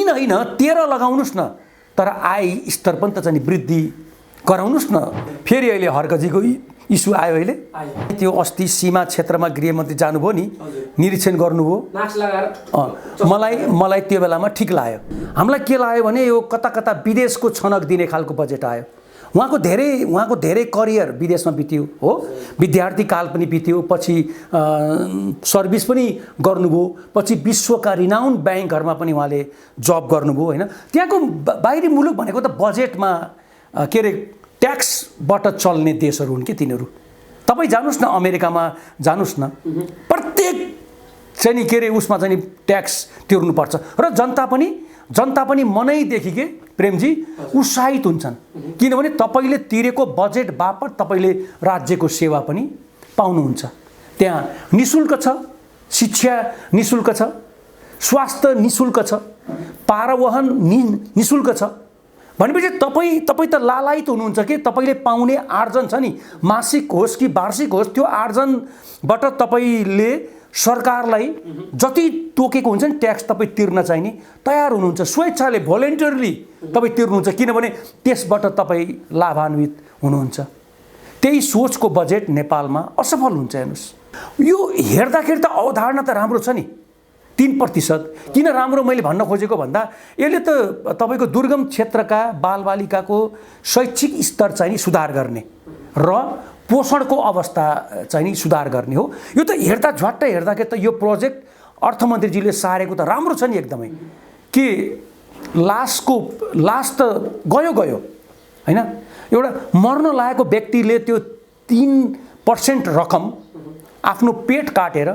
होइन 13 लगाउनुस् न, तर आय स्तर पनि त चाहिँ वृद्धि गराउनुस् न। फेरि अहिले हर्कजीको इस्यु आयो अहिले। त्यो अस्ति सीमा क्षेत्रमा गृहमन्त्री जानुभयो नि, निरीक्षण गर्नुभयो, मलाई त्यो बेलामा ठिक लाग्यो। हामीलाई के लाग्यो भने यो कता कता विदेशको छनक दिने खालको बजेट आयो। उहाँको धेरै करियर विदेशमा बित्यो हो, विद्यार्थी काल पनि बित्यो, पछि सर्भिस पनि गर्नुभयो, पछि विश्वका रिनाउन्ड ब्याङ्कहरूमा पनि उहाँले जब गर्नुभयो होइन। त्यहाँको बाहिरी मुलुक भनेको त बजेटमा के अरे ट्याक्सबाट चल्ने देशहरू हुन् कि तिनीहरू। तपाईँ जानुहोस् न, अमेरिकामा जानुहोस् न, प्रत्येक चाहिँ के अरे उसमा चाहिँ ट्याक्स तिर्नुपर्छ र जनता पनि मनैदेखि के प्रेमजी उत्साहित हुन्छन्, किनभने तपाईँले तिरेको बजेट बापत तपाईँले राज्यको सेवा पनि पाउनुहुन्छ। त्यहाँ निशुल्क छ, शिक्षा निशुल्क छ, स्वास्थ्य निशुल्क छ, पारवहन निशुल्क छ। भनेपछि तपाईँ त लालायित हुनुहुन्छ कि तपाईँले पाउने आर्जन छ नि, मासिक होस् कि वार्षिक होस्, त्यो आर्जनबाट तपाईँले सरकारलाई जति तोकेको हुन्छ नि ट्याक्स तपाईँ तिर्न चाहिँ नि तयार हुनुहुन्छ, स्वेच्छाले भोलिन्टियरली तपाईँ तिर्नुहुन्छ, किनभने त्यसबाट तपाईँ लाभान्वित हुनुहुन्छ। त्यही सोचको बजेट नेपालमा असफल हुन्छ। हेर्नुहोस्, यो हेर्दाखेरि त अवधारणा त राम्रो छ नि, 3%। किन राम्रो मैले भन्न खोजेको भन्दा यसले त तपाईँको दुर्गम क्षेत्रका बालबालिकाको शैक्षिक स्तर चाहिँ नि सुधार गर्ने र पोषणको अवस्था चाहिँ नि सुधार गर्ने हो। यो त झट्ट हेर्दाखेरि त यो प्रोजेक्ट अर्थमन्त्रीजीले सारेको त राम्रो छ नि एकदमै, कि लास त गयो होइन। एउटा मर्न लागेको व्यक्तिले त्यो 3% रकम आफ्नो पेट काटेर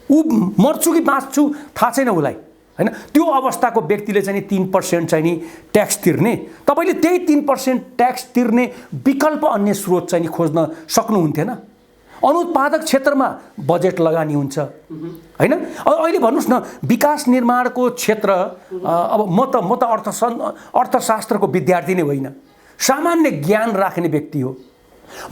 ऊ मर्छु कि बाँच्छु थाहा छैन उसलाई होइन, त्यो अवस्थाको व्यक्तिले चाहिँ 3% चाहिँ नि ट्याक्स तिर्ने, तपाईँले त्यही 3% ट्याक्स तिर्ने विकल्प अन्य स्रोत चाहिँ नि खोज्न सक्नुहुन्थेन। अनुत्पादक क्षेत्रमा बजेट लगानी हुन्छ होइन। अहिले भन्नुहोस् न, विकास निर्माणको क्षेत्र, अब म त अर्थशास्त्रको विद्यार्थी नै होइन, सामान्य ज्ञान राख्ने व्यक्ति हो।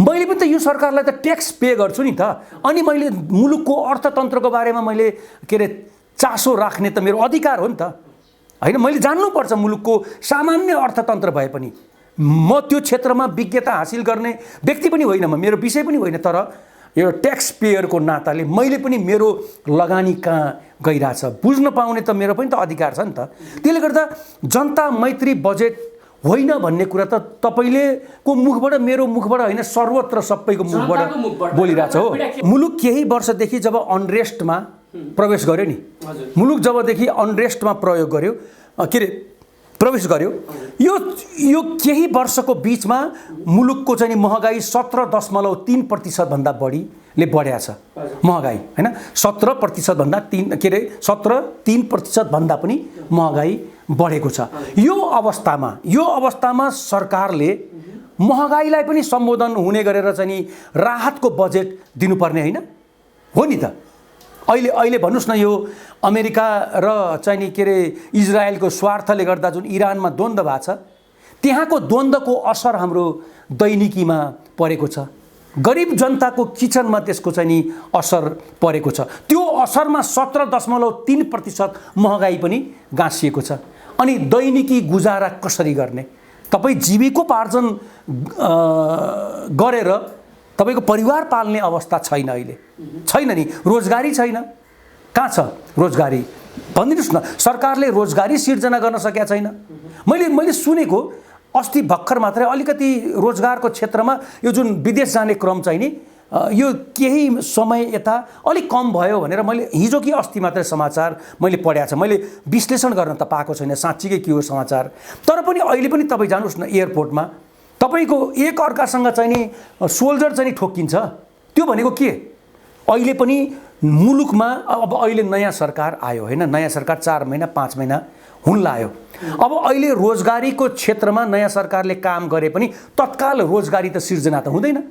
मैले पनि त यो सरकारलाई त ट्याक्स पे गर्छु नि त, अनि मैले मुलुकको अर्थतन्त्रको बारेमा मैले के अरे चासो राख्ने त मेरो अधिकार हो नि त होइन। मैले जान्नुपर्छ मुलुकको सामान्य अर्थतन्त्र भए पनि। म त्यो क्षेत्रमा विज्ञता हासिल गर्ने व्यक्ति पनि होइन, म मेरो विषय पनि होइन, तर यो ट्याक्स पेयरको नाताले मैले पनि मेरो लगानी कहाँ गइरहेछ बुझ्न पाउने त मेरो पनि त अधिकार छ नि त। त्यसले गर्दा जनता मैत्री बजेट होइन भन्ने कुरा त तपाईँले को मुखबाट, मेरो मुखबाट होइन, सर्वत्र सबैको मुखबाट बोलिरहेछ हो। मुलुक केही वर्षदेखि जब अनरेस्टमा प्रवेश गर्यो नि, मुलुक जबदेखि अनरेस्टमा प्रवेश गर्यो, यो केही वर्षको बिचमा मुलुकको चाहिँ महँगाई 17.3% भन्दा बढीले बढ्या छ। महँगाई होइन 17% भन्दा 3% भन्दा पनि महँगाई बढेको छ। यो अवस्थामा सरकारले महँगाईलाई पनि सम्बोधन हुने गरेर चाहिँ नि राहतको बजेट दिनुपर्ने होइन हो नि त। अहिले भन्नुहोस् न, यो अमेरिका र चाहिँ नि के अरे इजरायलको स्वार्थले गर्दा जुन इरानमा द्वन्द्व भएको छ, त्यहाँको द्वन्द्वको असर हाम्रो दैनिकीमा परेको छ, गरिब जनताको किचनमा त्यसको चाहिँ नि असर परेको छ। त्यो असरमा 17.3% महँगाई पनि गाँसिएको छ। अनि दैनिकी गुजारा कसरी गर्ने, तपाईँ जीविकोपार्जन गरेर तपाईँको परिवार पाल्ने अवस्था छैन, अहिले छैन नि, रोजगारी छैन। कहाँ छ रोजगारी भनिदिनुहोस् न, सरकारले रोजगारी सिर्जना गर्न सकेका छैन। मैले सुनेको अस्ति भर्खर मात्रै अलिकति रोजगारको क्षेत्रमा यो जुन विदेश जाने क्रम चाहिँ नि यो केही समय यता अलिक कम भयो भनेर मैले हिजो कि अस्ति मात्रै समाचार मैले पढेको छ। मैले विश्लेषण गर्न त पाएको छैन साँच्चीकै के हो समाचार, तर पनि अहिले पनि तपाईँ जानुहोस् न एयरपोर्टमा तपाईँको एक अर्कासँग चाहिँ नि सोल्जर चाहिँ नि ठोकिन्छ। त्यो भनेको के, अहिले पनि मुलुकमा अब अहिले नयाँ सरकार आयो होइन, नयाँ सरकार 4 महिना 5 महिना हुन लाग्यो। अब अहिले रोजगारीको क्षेत्रमा नयाँ सरकारले काम गरे पनि तत्काल रोजगारी त सिर्जना त हुँदैन,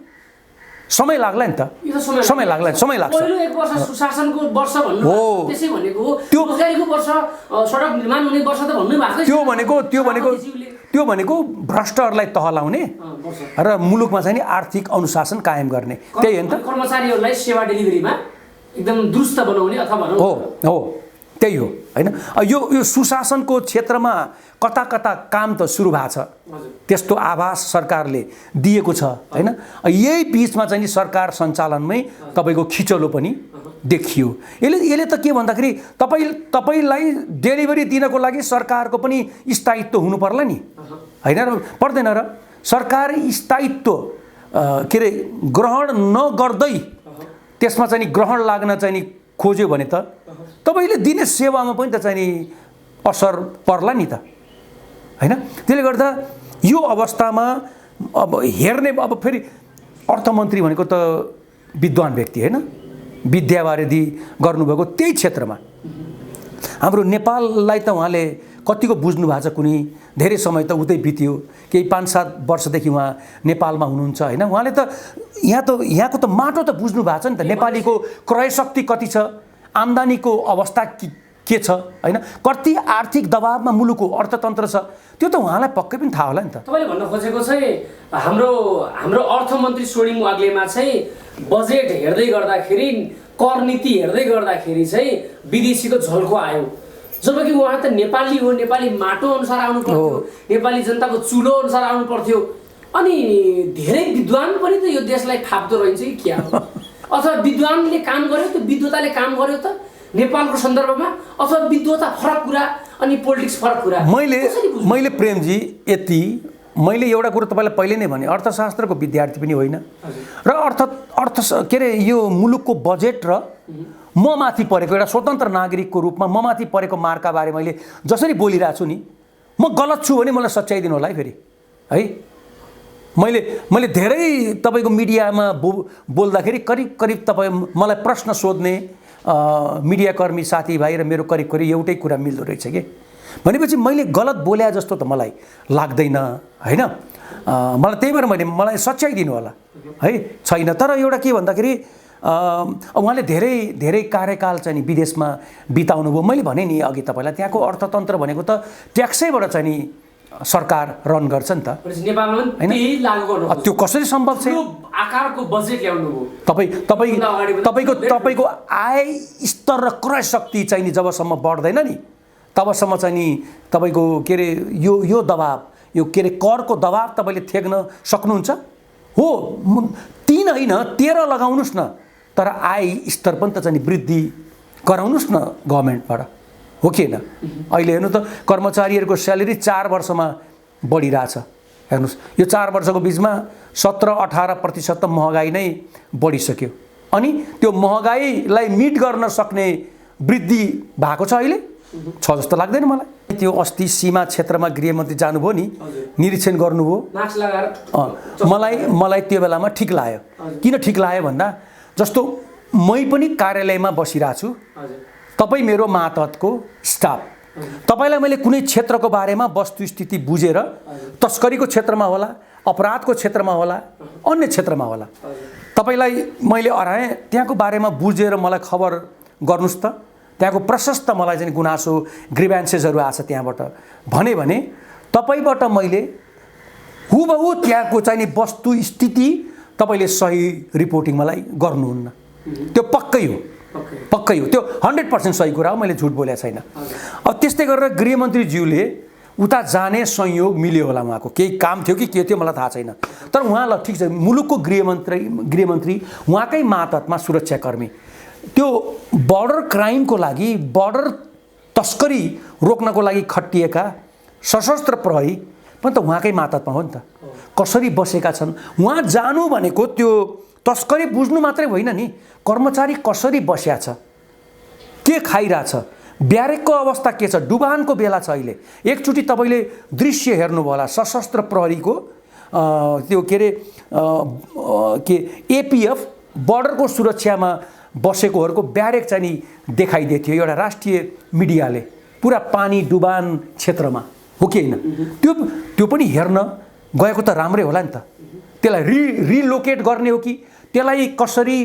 समय लाग्ला नि त, समय लाग्छ। पहिलो एक वर्ष सुशासनको वर्ष भन्नु हो, त्यसै भनेको त्यो रोजगारीको वर्ष, सडक निर्माण हुने वर्ष त भन्नु भएको। त्यो भनेको भ्रष्टहरूलाई तह लाउने र मुलुकमा चाहिँ नि आर्थिक अनुशासन कायम गर्ने, त्यही हो नि त। कर्मचारीहरूलाई सेवा डेलिभरीमा एकदम दुरुस्त बनाउने अथवा हो त्यही हो। हैन। यो सुशासनको क्षेत्रमा कता कता काम त सुरु भएको छ, त्यस्तो आभास सरकारले दिएको छ हैन। यही बिचमा चाहिँ नि सरकार सञ्चालनमै तपाईको खिचलो पनि देखियो। यसले त के भन्दाखेरि तपाईलाई डेलिभरी दिनको लागि सरकारको पनि स्थायित्व हुनु पर्ला नि, हैन र? पर्दैन र? सरकार स्थायित्व के अरे ग्रहण नगर्दै त्यसमा चाहिँ नि ग्रहण लाग्न चाहिँ नि खोज्यो भने त तपाईले दिने सेवामा पनि त चाहिँ नि असर पर्ला नि त, हैन? त्यसले गर्दा यो अवस्थामा अब हेर्ने, अब फेरि अर्थमन्त्री भनेको त विद्वान व्यक्ति हैन, विद्यावारिधि गर्नुभएको त्यही क्षेत्रमा। हाम्रो नेपाललाई त उहाँले कतिको बुझ्नु भएको छ, कुनै धेरै समय त उतै बित्यो, केही 5-7 वर्षदेखि उहाँ नेपालमा हुनुहुन्छ हैन। उहाँले त यहाँको त माटो त बुझ्नु भएको छ नि त, नेपालीको क्रय शक्ति कति छ, आम्दानीको अवस्था के छ हैन, कति आर्थिक दबावमा मुलुकको अर्थतन्त्र छ, त्यो त उहाँलाई पक्कै पनि थाहा होला नि त। तपाईले भन्न खोजेको चाहिँ हाम्रो अर्थमन्त्री सोनिम वाग्लेमा चाहिँ बजेट हेर्दै गर्दाखेरि, कर नीति हेर्दै गर्दाखेरि चाहिँ विदेशीको झल्को आयो, जबकि उहाँ त नेपाली हो, नेपाली माटो अनुसार आउनु पर्थ्यो, नेपाली जनताको चुलो अनुसार आउनु पर्थ्यो। अनि धेरै विद्वान पनि त यो देशलाई थाप्दो रहन्छ कि क्या हो? अथवा विद्वानले काम गर्यो त विद्वताले काम गर्यो त नेपालको सन्दर्भमा, अथवा विद्वता फरक कुरा अनि पोलिटिक्स फरक कुरा? मैले प्रेमजी यति मैले एउटा कुरो तपाईलाई पहिले नै भने, अर्थशास्त्रको विद्यार्थी पनि होइन र अर्थ के अरे यो मुलुकको बजेट र म माथि परेको एउटा स्वतन्त्र नागरिकको रूपमा म माथि परेको मार्काबारे मैले जसरी बोलिरहेको छु नि, म गलत छु भने मलाई सच्याइदिनु होला है फेरि है। मैले धेरै तपाईको मिडियामा बोल्दाखेरि करिब तपाईँ मलाई प्रश्न सोध्ने मिडियाकर्मी साथीभाइ र मेरो करिब एउटै कुरा मिल्दो रहेछ कि, भनेपछि मैले गलत बोल्या जस्तो त मलाई लाग्दैन हैन। मलाई त्यही भएर मलाई सच्याइदिनु होला है, छैन। तर एउटा के भन्दाखेरि उहाँले धेरै कार्यकाल चाहिँ नि विदेशमा बिताउनु भयो। मैले भने नि अघि तपाईँलाई, त्यहाँको अर्थतन्त्र भनेको त ट्याक्सैबाट चाहिँ नि सरकार रन गर्छ नि त, नेपालमा त्यही लागू गर्नु। त्यो कसरी सम्भव छ? आकारको बजेट ल्याउनु हो तपाईको आय स्तर र क्रय शक्ति चाहिँ नि जबसम्म बढ्दैन नि तबसम्म चाहिँ नि तपाईको के अरे यो दबाब, यो के अरे करको दबाब तपाईले थेक्न सक्नुहुन्छ हो? 3 होइन 13 लगाउनुस् न, तर आय स्तर पनि त चाहिँ वृद्धि गराउनुस् न गभर्नमेन्टबाट, हो कि हैन? अहिले हेर्नु त कर्मचारीहरूको स्यालेरी 4 वर्षमा बढिरहेछ। हेर्नुस्, यो 4 वर्षको बिचमा 17-18% त महँगाई नै बढिसक्यो। अनि त्यो महँगाईलाई मिट गर्न सक्ने वृद्धि भएको छ अहिले? छ जस्तो लाग्दैन मलाई। त्यो अस्ति सीमा क्षेत्रमा गृहमन्त्री जानुभयो नि, निरीक्षण गर्नुभयो, मलाई त्यो बेलामा ठिक लाग्यो। किन ठिक लाग्यो भन्दा, जस्तो मै पनि कार्यालयमा बसिरहेको छु, तपाईँ मेरो मातहतको स्टाफ, तपाईलाई मैले कुनै क्षेत्रको बारेमा वस्तुस्थिति बुझेर, तस्करीको क्षेत्रमा होला, अपराधको क्षेत्रमा होला, अन्य क्षेत्रमा होला, तपाईलाई मैले अराएँ, त्यहाँको बारेमा बुझेर मलाई खबर गर्नुस् त। त्यहाँको प्रशस्त मलाई चाहिँ गुनासो ग्रिभ्यान्सेसहरू आछ त्यहाँबाट भने तपाईबाट मैले हुबहु त्यहाँको चाहिँ वस्तुस्थिति तपाईले सही रिपोर्टिङ मलाई गर्नुहुन्न। त्यो पक्कै हो, त्यो 100% सही कुरा हो, मैले झुट बोलेको छैन। अब त्यस्तै गरेर गृहमन्त्रीज्यूले उता जाने संयोग मिल्यो होला, उहाँको केही काम थियो कि के थियो मलाई थाहा छैन, तर उहाँ ल ठिक छ, मुलुकको गृहमन्त्री उहाँकै मातहतमा सुरक्षाकर्मी, त्यो बर्डर क्राइमको लागि, बर्डर तस्करी रोक्नको लागि खटिएका सशस्त्र प्रहरी पनि त उहाँकै मातहतमा हो नि त। कसरी बसेका छन्, उहाँ जानु भनेको त्यो तस्करी बुझ्नु मात्रै होइन नि, कर्मचारी कसरी बस्या छ, के खाइरहेछ, ब्यारेकको अवस्था के छ, डुबानको बेला छ अहिले। एकचोटि तपाईले दृश्य हेर्नुभयो होला, सशस्त्र प्रहरीको त्यो के अरे एपीएफ बर्डरको सुरक्षामा बसेकोहरूको ब्यारेक चाहिँ नि देखाइदिएको थियो एउटा राष्ट्रिय मिडियाले, पुरा पानी डुबान क्षेत्रमा, हो कि होइन? त्यो पनि हेर्न गएको त राम्रै होला नि त। त्यसलाई रिलोकेट गर्ने हो कि त्यसलाई कसरी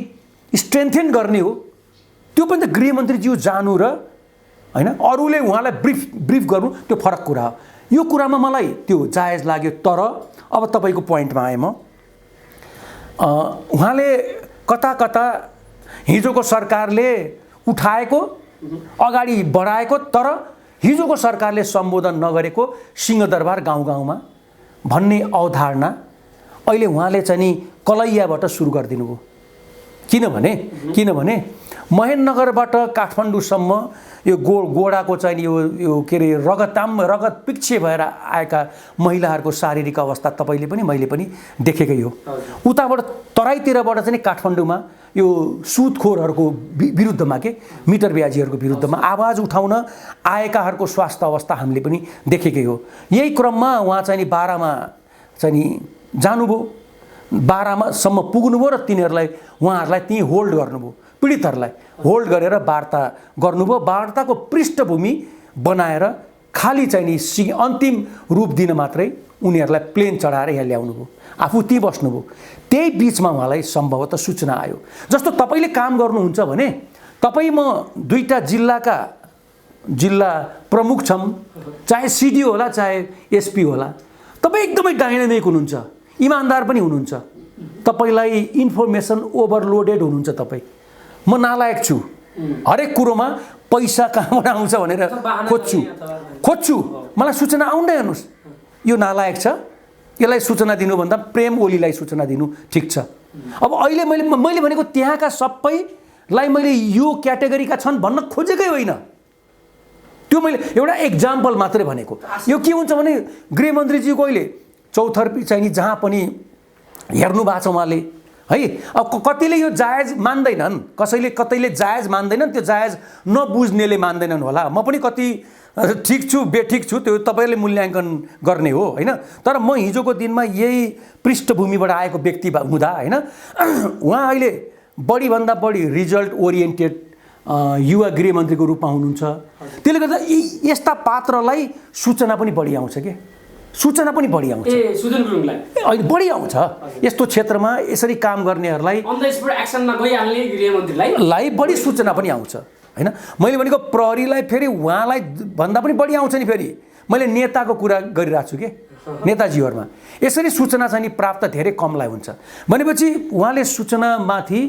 स्ट्रेन्थेन गर्ने हो, त्यो पनि त गृहमन्त्रीज्यू जानु र हैन अरूले उहाँलाई ब्रिफ गर्नु, त्यो फरक कुरा हो। यो कुरामा मलाई त्यो जायज लाग्यो। तर अब तपाईको पोइन्टमा आएँ म, उहाँले कता हिजोको सरकारले उठाएको अगाडि बढाएको, तर हिजोको सरकारले सम्बोधन नगरेको सिंहदरबार गाउँ गाउँमा भन्ने अवधारणा अहिले उहाँले चाहिँ नि कलैयाबाट सुरु गरिदिनु भयो। किनभने महेन्द्रनगरबाट काठमाडौँसम्म यो गोडाको चाहिँ नि यो के अरे रगत पिच्छे भएर आएका महिलाहरूको शारीरिक अवस्था तपाईँले पनि मैले पनि देखेकै हो। उताबाट तराईतिरबाट चाहिँ काठमाडौँमा यो सुदखोरहरूको विरुद्धमा मिटर ब्याजीहरूको विरुद्धमा आवाज उठाउन आएकाहरूको स्वास्थ्य अवस्था हामीले पनि देखेकै हो। यही क्रममा उहाँ चाहिँ नि बारामा चाहिँ नि जानुभयो, बारामासम्म पुग्नुभयो र उहाँहरूलाई त्यहीँ होल्ड गर्नुभयो, पीडितहरूलाई होल्ड गरेर वार्ता गर्नुभयो। वार्ताको पृष्ठभूमि बनाएर खाली चाहिँ नि अन्तिम रूप दिन मात्रै उनीहरूलाई प्लेन चढाएर यहाँ ल्याउनुभयो, आफू त्यहीँ बस्नुभयो। त्यही बिचमा उहाँलाई सम्भवतः सूचना आयो। जस्तो तपाईँले काम गर्नुहुन्छ भने तपाईँ म दुईटा जिल्ला प्रमुख छौँ, चाहे सिडिओ होला चाहे एसपी होला, तपाईँ एकदमै डाइनामिक हुनुहुन्छ, इमान्दार पनि हुनुहुन्छ, तपाईँलाई इन्फर्मेसन ओभरलोडेड हुनुहुन्छ। तपाईँ म नालायक छु, हरेक कुरोमा पैसा कहाँबाट आउँछ भनेर खोज्छु, मलाई सूचना आउँदै हेर्नुहोस्, यो नालायक छ, यसलाई सूचना दिनुभन्दा प्रेम ओलीलाई सूचना दिनु ठिक छ। अब अहिले मैले भनेको त्यहाँका सबैलाई मैले यो क्याटेगोरीका छन् भन्न खोजेकै होइन, त्यो मैले एउटा एक्जाम्पल मात्रै भनेको। यो के हुन्छ भने गृहमन्त्रीजीको अहिले चौतर्फी चाहिँ नि जहाँ पनि हेर्नु भएको छ उहाँले है, अब कतिले यो जायज मान्दैनन्, कतैले जायज मान्दैनन्, त्यो जायज नबुझ्नेले मान्दैनन् होला। म पनि कति ठिक छु बेठिक छु त्यो तपाईँले मूल्याङ्कन गर्ने हो होइन। तर म हिजोको दिनमा यही पृष्ठभूमिबाट आएको व्यक्ति हुँदा होइन, उहाँ अहिले बढीभन्दा बढी रिजल्ट ओरिएन्टेड युवा गृहमन्त्रीको रूपमा हुनुहुन्छ। त्यसले गर्दा यस्ता पात्रलाई सूचना पनि बढी आउँछ अहिले बढी आउँछ। यस्तो क्षेत्रमा यसरी काम गर्नेहरूलाई बढी सूचना पनि आउँछ होइन। मैले भनेको प्रहरीलाई फेरि उहाँलाई भन्दा पनि बढी आउँछ नि। फेरि मैले नेताको कुरा गरिरहेको छु कि नेताजीहरूमा यसरी सूचना चाहिँ नि प्राप्त धेरै कमलाई हुन्छ भनेपछि उहाँले सूचनामाथि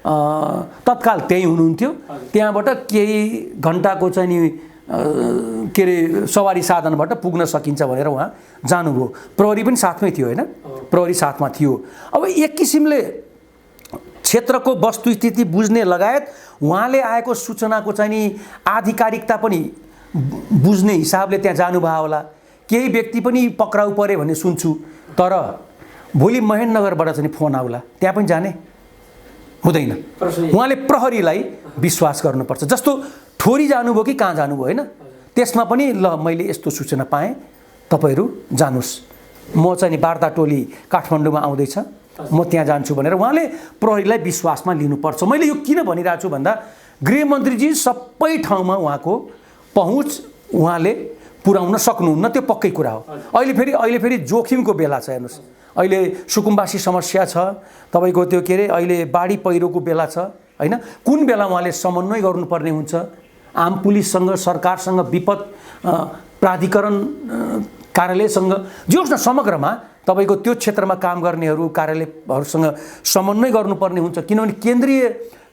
तत्काल त्यही हुनुहुन्थ्यो। त्यहाँबाट केही घन्टाको चाहिँ नि के अरे सवारी साधनबाट पुग्न सकिन्छ भनेर उहाँ जानुभयो। प्रहरी पनि साथमै थियो होइन, प्रहरी साथमा थियो। अब एक किसिमले क्षेत्रको वस्तुस्थिति बुझ्ने लगायत उहाँले आएको सूचनाको चाहिँ नि आधिकारिकता पनि बुझ्ने हिसाबले त्यहाँ जानुभयो होला। केही व्यक्ति पनि पक्राउ परे भन्ने सुन्छु, तर भोलि महेन्द्रनगरबाट चाहिँ फोन आउला, त्यहाँ पनि जाने हुँदैन। उहाँले प्रहरीलाई विश्वास गर्नुपर्छ। जस्तो ठोरी जानुभयो कि कहाँ जानुभयो होइन, त्यसमा पनि ल मैले यस्तो सूचना पाएँ, तपाईँहरू जानुहोस्, म चाहिँ नि वार्ता टोली काठमाडौँमा आउँदैछ, म त्यहाँ जान्छु भनेर उहाँले प्रहरीलाई विश्वासमा लिनुपर्छ। मैले यो किन भनिरहेको छु भन्दा गृहमन्त्रीजी सबै ठाउँमा उहाँको पहुँच उहाँले पुर्याउन सक्नुहुन्न, त्यो पक्कै कुरा हो। अहिले फेरि जोखिमको बेला छ। हेर्नुहोस्, अहिले सुकुम्बासी समस्या छ, तपाईँको त्यो के अरे अहिले बाढी पहिरोको बेला छ होइन। कुन बेला उहाँले समन्वय गर्नुपर्ने हुन्छ आम पुलिससँग, सरकारसँग, विपद प्राधिकरण कार्यालयसँग, जे होस् न समग्रमा तपाईँको त्यो क्षेत्रमा काम गर्नेहरू कार्यालयहरूसँग समन्वय गर्नुपर्ने हुन्छ। किनभने केन्द्रीय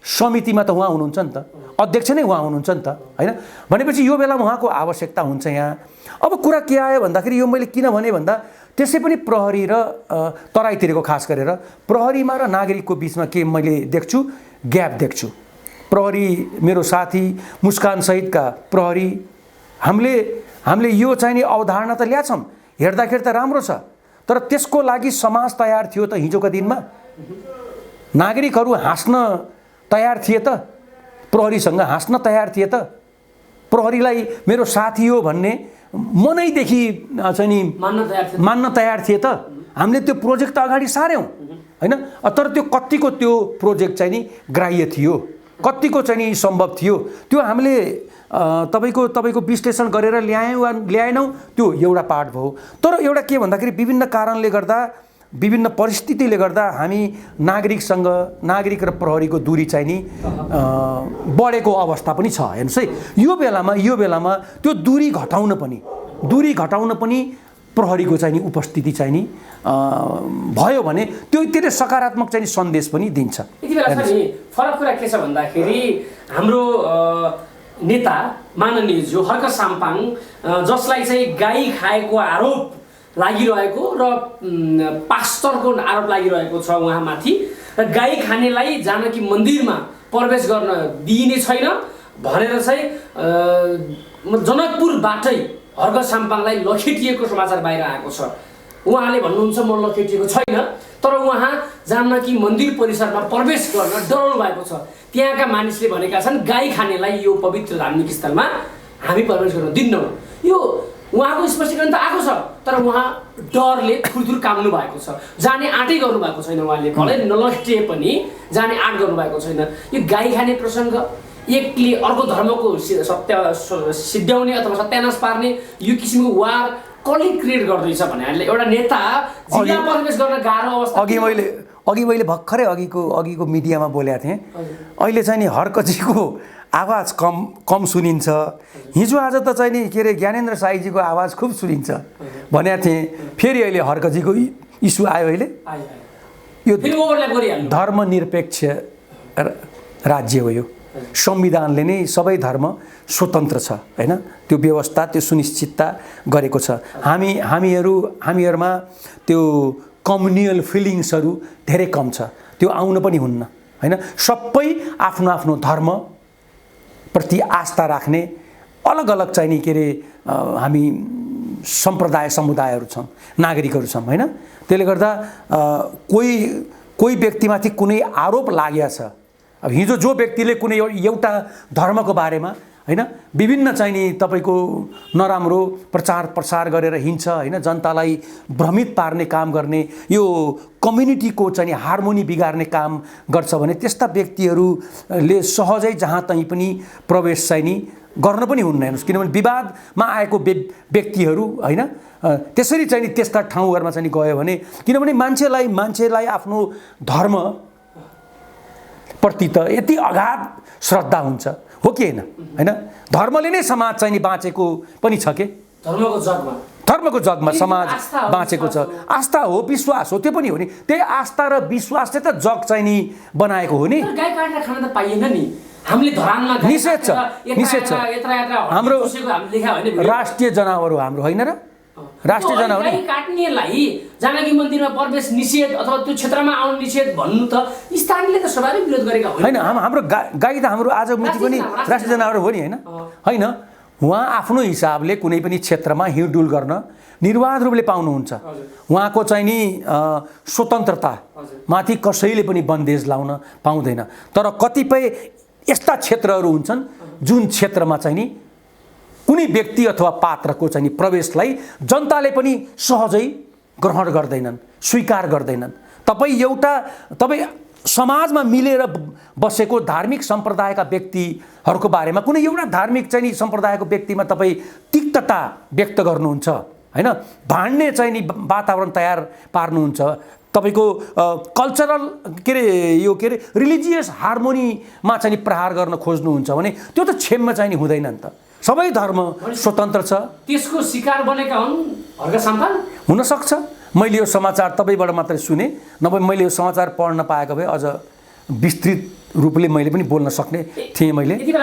समितिमा त उहाँ हुनुहुन्छ नि त, अध्यक्ष नै उहाँ हुनुहुन्छ नि त होइन। भनेपछि यो बेलामा उहाँको आवश्यकता हुन्छ यहाँ। अब कुरा के आयो भन्दाखेरि यो मैले किन भने भन्दा त्यसै पनि प्रहरी र तराईतिरको खास गरेर प्रहरीमा र नागरिकको बिचमा के मैले देख्छु, ग्याप देख्छु। प्रहरी मेरो साथी मुस्कान सहितका प्रहरी हामीले यो चाहिँ नि अवधारणा त ल्याछौँ, हेर्दाखेरि त राम्रो छ, तर त्यसको लागि समाज तयार थियो त हिजोका दिनमा? नागरिकहरू हाँस्न तयार थिए त? प्रहरीसँग हाँस्न तयार थिए त? प्रहरीलाई मेरो साथी हो भन्ने मनैदेखि चाहिँ नि मान्न तयार थिए त? हामीले त्यो प्रोजेक्ट त अगाडि सार्यौँ होइन, तर त्यो कतिको त्यो प्रोजेक्ट चाहिँ नि ग्राह्य थियो, कतिको चाहिँ नि सम्भव थियो, त्यो हामीले तपाईँको विश्लेषण गरेर ल्यायौँ वा ल्याएनौँ, त्यो एउटा पार्ट भयो। तर एउटा के भन्दाखेरि विभिन्न कारणले गर्दा, विभिन्न परिस्थितिले गर्दा हामी नागरिक र प्रहरीको दूरी चाहिँ नि बढेको अवस्था पनि छ। हेर्नुहोस् है, यो बेलामा त्यो दूरी घटाउन पनि प्रहरीको चाहिँ नि उपस्थिति चाहिँ नि भयो भने त्यो त्यसले सकारात्मक चाहिँ सन्देश पनि दिन्छ। यति बेला छ नि फरक कुरा के छ भन्दाखेरि हाम्रो नेता माननीय जो हर्क साम्पाङ जसलाई चाहिँ गाई खाएको आरोप लागिरहेको र पास्टरको आरोप लागिरहेको छ उहाँमाथि र गाई खानेलाई जानकी मन्दिरमा प्रवेश गर्न दिइने छैन भनेर चाहिँ जनकपुरबाटै हर्क साम्पाङलाई लखेटिएको समाचार बाहिर आएको छ। उहाँले भन्नुहुन्छ म लखेटिएको छैन, तर उहाँ जानकी मन्दिर परिसरमा प्रवेश गर्न डराउनु भएको छ। त्यहाँका मानिसले भनेका छन् गाई खानेलाई यो पवित्र धार्मिक स्थलमा हामी प्रवेश गर्न दिन्नौँ। यो उहाँको स्पष्टीकरण त आएको छ, तर उहाँ डरले थुरथुर काम्नु भएको छ। जाने आँटै गर्नुभएको छैन, उहाँले भलै नलखेटिए पनि जाने आँट गर्नुभएको छैन। यो गाई खाने प्रसङ्ग एकले अर्को धर्मको सत्य सिद्ध्याउने अथवा सत्यानाश पार्ने यो किसिमको वार कसले क्रिएट गर्दैछ भने एउटा नेता जिल्ला प्रवेश गर्न गाह्रो अवस्था। अघि मैले भर्खरै अघिको मिडियामा बोलेको थिएँ। अहिले चाहिँ नि हर्कजीको आवाज कम सुनिन्छ। हिजो आज त चाहिँ नि के अरे ज्ञानेन्द्र साईजीको आवाज खुब सुनिन्छ भनेको थिएँ। फेरि अहिले हर्कजीको इस्यु आयो। अहिले यो धर्मनिरपेक्ष राज्य हो। यो संविधानले नै सबै धर्म स्वतन्त्र छ हैन, त्यो व्यवस्था त्यो सुनिश्चितता गरेको छ। हामीहरूमा त्यो कम्युनियल फिलिङ्सहरू धेरै कम छ, त्यो आउन पनि हुन्न हैन। सबै आफ्नो आफ्नो धर्म प्रति आस्था राख्ने अलग अलग चाहिँ नि के अरे हामी सम्प्रदाय समुदायहरू छौँ, नागरिकहरू छौँ हैन। त्यसले गर्दा कोही व्यक्तिमाथि कुनै आरोप लागेको छ। अब हिजो जो व्यक्तिले कुनै एउटा धर्मको बारेमा हैन विभिन्न चाहिँ नि तपाईँको नराम्रो प्रचार प्रसार गरेर हिँड्छ हैन, जनतालाई भ्रमित पार्ने काम गर्ने, यो कम्युनिटीको चाहिँ हार्मोनी बिगार्ने काम गर्छ भने त्यस्ता व्यक्तिहरूले सहजै जहाँ तहीँ पनि प्रवेश चाहिँ नि गर्न पनि हुन्न। हेर्नुहोस्, किनभने विवादमा आएको व्यक्तिहरू हैन त्यसरी चाहिँ नि त्यस्ता ठाउँहरूमा चाहिँ गयो भने, किनभने मान्छेलाई आफ्नो धर्म प्रति त यति अगाध श्रद्धा हुन्छ हो कि हैन। धर्मले नै समाज चाहिँ नि बाँचेको पनि छ के, धर्मको जगमा समाज बाँचेको छ। आस्था हो, विश्वास हो, त्यो पनि हो नि। त्यही आस्था र विश्वासले त जग चाहिँ नि बनाएको हो नि। गाई काटेर खान त पाइएन नि, हामीले धरानमा निषेध छ। हाम्रो राष्ट्रिय जनावर हो हाम्रो, होइन र? राष्ट्रिय जनावर गाई काट्नेलाई जानकी मन्दिरमा प्रवेश निषेध अथवा त्यो क्षेत्रमा आउनु निषेध भन्नु त स्थानीयले त स्वाभाविक विरोध गरेका होइन। हाम्रो गाई त हाम्रो आज मिति पनि राष्ट्रिय जनावर हो नि होइन। उहाँ आफ्नो हिसाबले कुनै पनि क्षेत्रमा हिँडडुल गर्न निर्वाध रूपले पाउनुहुन्छ। उहाँको चाहिँ नि स्वतन्त्रता माथि कसैले पनि बन्देज लाउन पाउँदैन। तर कतिपय यस्ता क्षेत्रहरू हुन्छन् जुन क्षेत्रमा चाहिँ नि कुनै व्यक्ति अथवा पात्रको चाहिँ नि प्रवेशलाई जनताले पनि सहजै ग्रहण गर्दैनन्, स्वीकार गर्दैनन्। तपाईँ समाजमा मिलेर बसेको धार्मिक सम्प्रदायका व्यक्तिहरूको बारेमा कुनै एउटा धार्मिक चाहिँ नि सम्प्रदायको व्यक्तिमा तपाईँ तिक्तता व्यक्त गर्नुहुन्छ हैन, भाड्ने चाहिँ नि वातावरण तयार पार्नुहुन्छ। तपाईँको कल्चरल के अरे यो के अरे रिलिजियस हार्मोनीमा चाहिँ नि प्रहार गर्न खोज्नुहुन्छ भने त्यो त क्षममा चाहिँ नि हुँदैन नि त। सबै धर्म स्वतन्त्र छ। त्यसको शिकार बनेका हुन् हर्क साम्पाङ हुनसक्छ। मैले यो समाचार तपाईँबाट मात्रै सुने, नभए मैले यो समाचार पढ्न पाएको भए अझ विस्तृत रूपले मैले पनि बोल्न सक्ने थिएँ मैले।